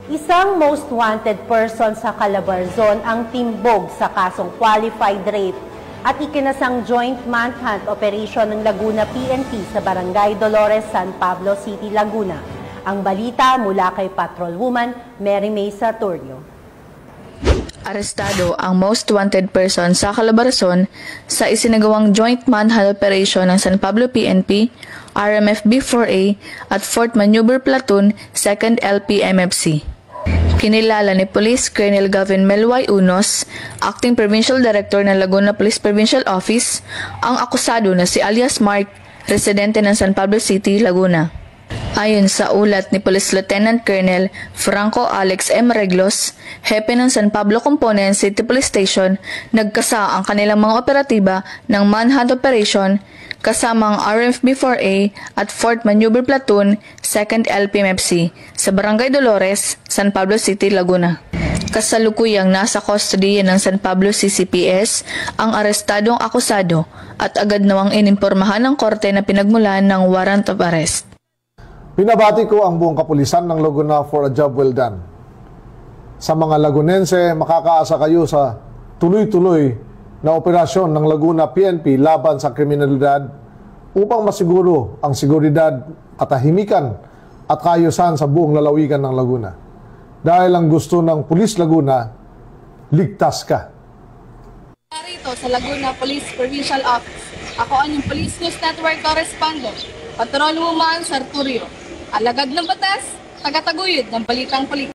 Isang most wanted person sa Calabarzon ang timbog sa kasong qualified rape at ikinasang joint manhunt operation ng Laguna PNP sa Barangay Dolores, San Pablo City, Laguna. Ang balita mula kay Patrolwoman Mary May Sartorio. Arestado ang most wanted person sa Calabarzon sa isinagawang joint manhunt operation ng San Pablo PNP, RMFB 4A at 4th Maneuver Platoon, 2nd LPMFC. Kinilala ni Police Colonel Gavin Melway Unos, Acting Provincial Director ng Laguna Police Provincial Office, ang akusado na si alias Mark, residente ng San Pablo City, Laguna. Ayon sa ulat ni Police Lieutenant Colonel Franco Alex M. Reglos, hepe ng San Pablo Component City Police Station, nagkasa ang kanilang mga operatiba ng manhunt operation kasama ang RMFB-4A at 4th Maneuver Platoon, 2nd LPMFC sa Barangay Dolores, San Pablo City, Laguna. Kasalukuyang nasa kustodiya ng San Pablo CCPS ang arestadong akusado at agad nawang inimpormahan ng korte na pinagmulan ng warrant of arrest. Pinabati ko ang buong kapulisan ng Laguna for a job well done. Sa mga Lagunense, makakaasa kayo sa tuloy-tuloy na operasyon ng Laguna PNP laban sa kriminalidad upang masiguro ang seguridad, katahimikan at kaayusan sa buong lalawigan ng Laguna. Dahil ang gusto ng Police Laguna, ligtas ka. Narito sa Laguna Police Provincial Office, ako ang yung Police News Network Correspondent, Patrolwoman Sartorio. Alagad ng batas, tagataguyod ng balitang politika.